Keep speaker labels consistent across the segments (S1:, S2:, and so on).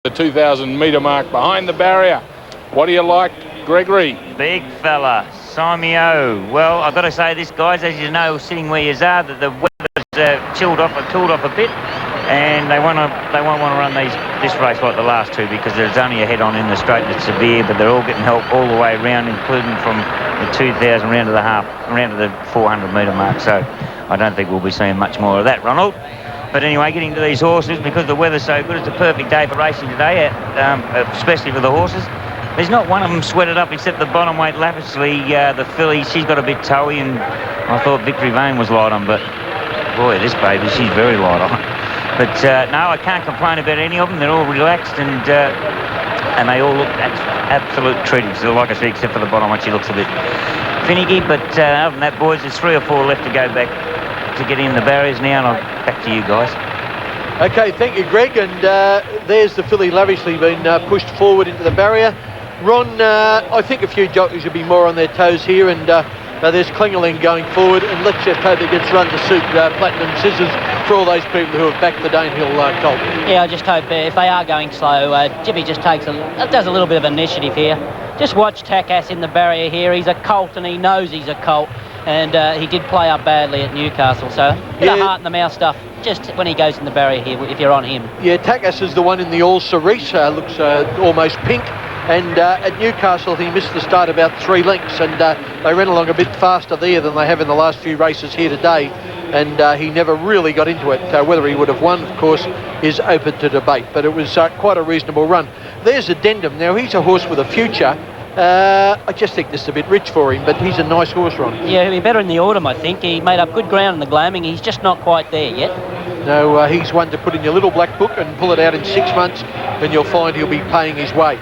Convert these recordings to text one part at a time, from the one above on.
S1: The 2,000 metre mark behind the barrier. What do you like, Gregory?
S2: Big fella, Simeo. Well, I've got to say this, guys, as you know, sitting where you are, that the weather's cooled off a bit, and they won't want to run this race like the last two, because there's only a head-on in the straight that's severe, but they're all getting help all the way around, including from the 2,000 round to the half, round to the 400 metre mark. So I don't think we'll be seeing much more of that, Ronald. But anyway, getting to these horses, because the weather's so good, it's a perfect day for racing today, especially for the horses. There's not one of them sweated up except the bottom weight Lavishly, the filly. She's got a bit toey, and I thought Victory Vane was light on, but boy, this baby, she's very light on. But no, I can't complain about any of them. They're all relaxed, and they all look absolute treaties. Like I said, except for the bottom one, she looks a bit finicky. But other than that, boys, there's 3 or 4 left to go back to get in the barriers now, and I'll back to you guys.
S3: Okay, thank you, Greg. And there's the filly Lavishly being pushed forward into the barrier. Ron, I think a few jockeys will be more on their toes here, and there's Klingeling going forward, and let's just hope it gets run to suit Platinum Scissors for all those people who have backed the Danehill colt.
S4: Yeah, I just hope if they are going slow, Jibby just does a little bit of initiative here. Just watch Takass in the barrier here. He's a colt, and he knows he's a colt, and he did play up badly at Newcastle, so a bit of heart in the mouth stuff just when he goes in the barrier here, if you're on him.
S3: Yeah, Takass is the one in the All Cerise, looks almost pink. And at Newcastle, he missed the start about 3 lengths, and they ran along a bit faster there than they have in the last few races here today, and he never really got into it. Whether he would have won, of course, is open to debate, but it was quite a reasonable run. There's Addendum. Now, he's a horse with a future. I just think this is a bit rich for him, but he's a nice horse, Ron.
S4: Yeah, he'll be better in the autumn, I think. He made up good ground in the Gloaming. He's just not quite there yet.
S3: No, he's one to put in your little black book and pull it out in 6 months, and you'll find he'll be paying his way.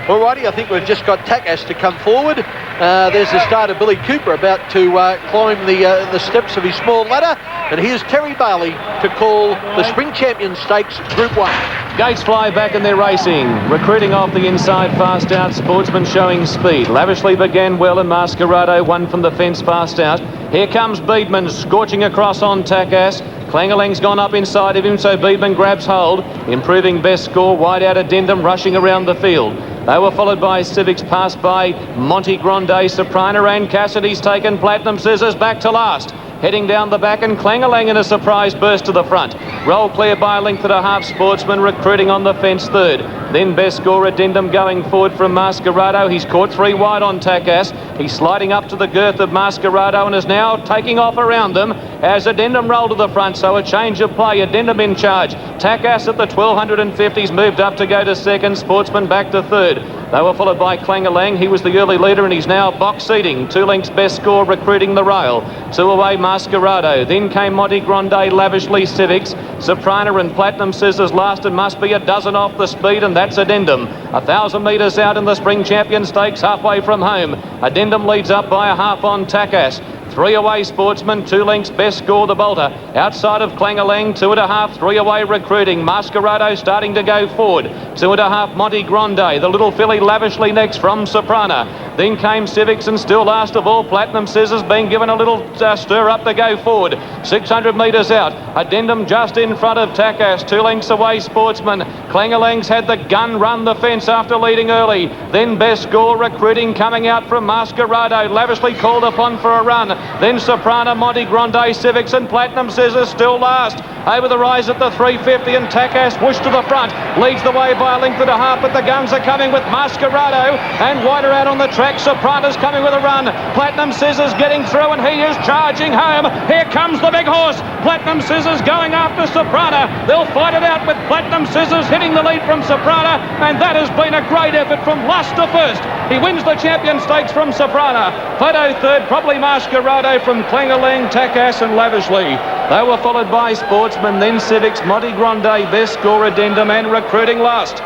S3: Alrighty, I think we've just got Takass to come forward. There's the starter, Billy Cooper, about to climb the steps of his small ladder. And here's Terry Bailey to call the Spring Champion Stakes Group 1.
S5: Gates fly back and they're racing. Recruiting off the inside, fast out. Sportsman showing speed. Lavishly began well, and Masquerado won from the fence fast out. Here comes Beedman scorching across on Takass. Klingeling's gone up inside of him, so Beedman grabs hold. Improving best score, wide out Addendum rushing around the field. They were followed by Civics, passed by Monte Grande, Soprano, and Cassidy's taken Platinum Scissors back to last. Heading down the back, and Klingeling in a surprise burst to the front. Roll clear by a length and a half. Sportsman recruiting on the fence third. Then best score Addendum going forward from Masquerado. He's caught 3 wide on Takass. He's sliding up to the girth of Masquerado and is now taking off around them as Addendum roll to the front. So a change of play. Addendum in charge. Takass at the 1250s moved up to go to second. Sportsman back to third. They were followed by Klingeling. He was the early leader, and he's now box seating. 2 lengths best score recruiting the rail. 2 away Masquerado. Then came Monte Grande, Lavishly, Civics, Soprano and Platinum Scissors last, and must be a dozen off the speed, and that's Addendum. 1,000 metres out in the Spring Champion Stakes, halfway from home. Addendum leads up by a half on Takass. 3 away Sportsman, 2 lengths best score the Bolter. Outside of Klingeling, 2.5, 3 away recruiting. Masquerado starting to go forward. 2.5 Monte Grande, the little filly Lavishly next from Soprano. Then came Civics, and still last of all Platinum Scissors being given a little stir up to go forward. 600 metres out. Addendum just in front of Takass, 2 lengths away Sportsman. Klingeling's had the gun run the fence after leading early. Then best score recruiting coming out from Masquerado. Lavishly called upon for a run. Then Soprano, Monte Grande, Civics and Platinum Scissors still last. Over the rise at the 350, and Takass pushed to the front. Leads the way by a length and a half, but the guns are coming with Masquerado. And wider out on the track, Soprano's coming with a run. Platinum Scissors getting through, and he is charging home. Here comes the big horse. Platinum Scissors going after Soprano. They'll fight it out with Platinum Scissors hitting the lead from Soprano, and that has been a great effort from last to first. He wins the Champion Stakes from Soprano. Photo third, probably Masquerado from Klingeling, Takass and Lavishly. They were followed by Sportsman, then Civics, Monte Grande, best score Addendum, and recruiting last.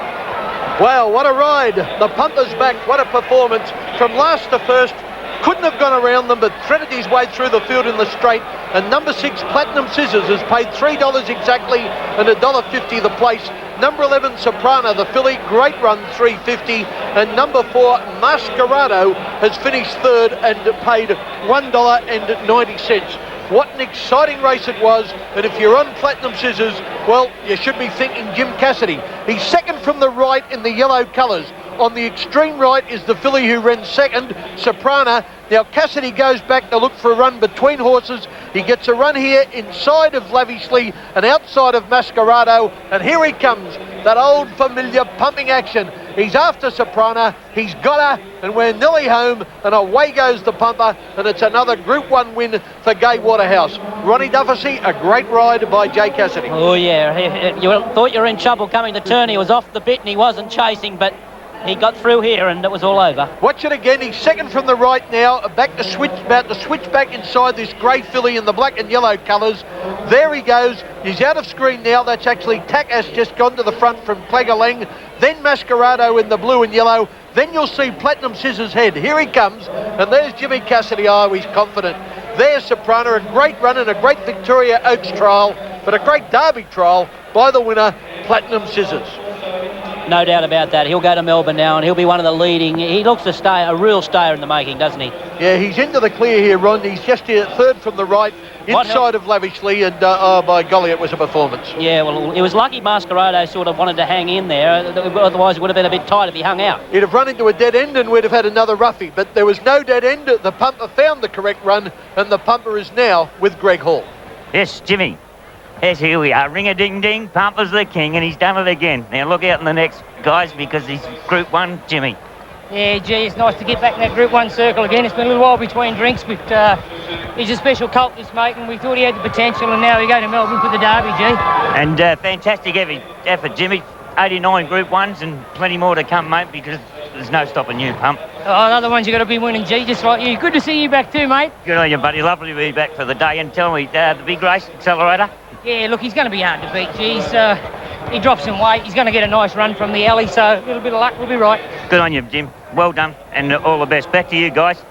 S3: Wow, what a ride. The punter's back. What a performance. From last to first, couldn't have gone around them, but threaded his way through the field in the straight. And number 6, Platinum Scissors, has paid $3 exactly and $1.50 the place. Number 11, Soprano, the filly, great run, $3.50. And number 4, Masquerado, has finished third and paid $1.90. What an exciting race it was. And if you're on Platinum Scissors, well, you should be thinking Jim Cassidy. He's second from the right in the yellow colours. On the extreme right is the filly who ran second, Soprana. Now Cassidy goes back to look for a run between horses. He gets a run here inside of Lavishly and outside of Masquerado. And here he comes, that old familiar pumping action. He's after Soprana, he's got her, and we're nearly home, and away goes the pumper, and it's another Group 1 win for Gai Waterhouse. Ronnie Dufficy, a great ride by Jay Cassidy.
S4: Oh yeah, you thought you were in trouble coming to turn. He was off the bit and he wasn't chasing, but he got through here and it was all over.
S3: Watch it again. He's second from the right now. About to switch back inside this grey filly in the black and yellow colours. There he goes. He's out of screen now. That's actually Takas just gone to the front from Plegaleng. Then Masquerado in the blue and yellow. Then you'll see Platinum Scissors head. Here he comes. And there's Jimmy Cassidy. Oh, he's confident. There's Soprano. A great run and a great Victoria Oaks trial, but a great Derby trial by the winner, Platinum Scissors.
S4: No doubt about that. He'll go to Melbourne now and he'll be one of the leading. He looks a real stayer in the making, doesn't he?
S3: Yeah, he's into the clear here, Ron. He's just here, third from the right, inside of Lavishly, and oh, by golly, it was a performance.
S4: Yeah, well, it was lucky Masquerado sort of wanted to hang in there. Otherwise, it would have been a bit tight if he hung out.
S3: He'd have run into a dead end and we'd have had another roughie, but there was no dead end. The pumper found the correct run, and the pumper is now with Greg Hall.
S2: Yes, Jimmy. Yes, here we are. Ring-a-ding-ding, Pumper's the king, and he's done it again. Now look out in the next, guys, because he's Group 1, Jimmy.
S6: Yeah, gee, it's nice to get back in that Group 1 circle again. It's been a little while between drinks, but he's a special colt, this mate, and we thought he had the potential, and now we go to Melbourne for the Derby, gee.
S2: And fantastic effort, Jimmy. 89 Group 1s and plenty more to come, mate, because there's no stopping you, Pump.
S6: Oh, the other ones you got to be winning, gee, just like you. Good to see you back too, mate.
S2: Good on you, buddy. Lovely to be back for the day. And tell me, the big race, Accelerator?
S6: Yeah, look, he's going to be hard to beat, gee. He drops some weight. He's going to get a nice run from the alley, so a little bit of luck will be right.
S2: Good on you, Jim. Well done, and all the best. Back to you, guys.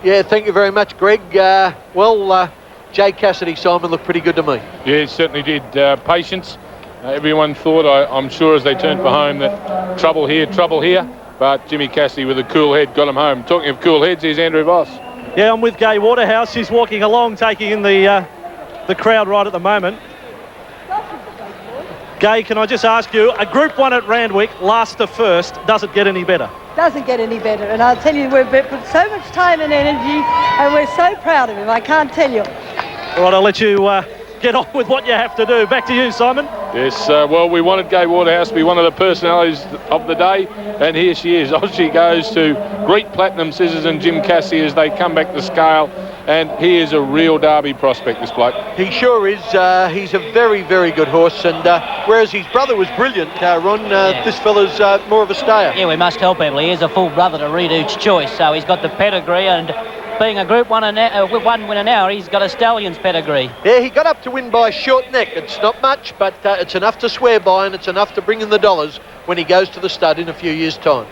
S3: Yeah, thank you very much, Greg. Jay Cassidy, Simon, looked pretty good to me.
S1: Yeah, it certainly did. Patience. Everyone thought, I'm sure, as they turned for home, that trouble here. But Jimmy Cassidy with a cool head got him home. Talking of cool heads, here's Andrew Voss.
S7: Yeah, I'm with Gai Waterhouse. He's walking along, taking in the crowd right at the moment. Gai, can I just ask you, a Group 1 at Randwick, last to first, does it get any better?
S8: Doesn't get any better, and I'll tell you, we've put so much time and energy, and we're so proud of him, I can't tell you.
S7: All right, I'll let you get on with what you have to do. Back to you, Simon.
S1: Yes, well, we wanted Gai Waterhouse to be one of the personalities of the day, and here she is. Off she goes to greet Platinum Scissors and Jim Cassidy as they come back to scale, and he is a real Derby prospect, this bloke.
S3: He sure is. He's a very, very good horse, and whereas his brother was brilliant, Ron, this fella's more of a stayer.
S4: Yeah, we must tell people he is a full brother to Reduke's Choice, so he's got the pedigree, and being a Group 1 winner now, he's got a Stallion's pedigree.
S3: Yeah, he got up to win by a short neck. It's not much, but it's enough to swear by, and it's enough to bring in the dollars when he goes to the stud in a few years' time.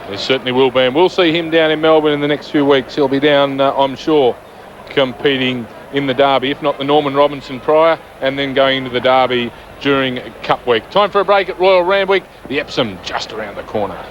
S1: There certainly will be, and we'll see him down in Melbourne in the next few weeks. He'll be down, I'm sure, competing in the Derby, if not the Norman Robinson prior, and then going into the Derby during Cup Week. Time for a break at Royal Randwick. The Epsom just around the corner.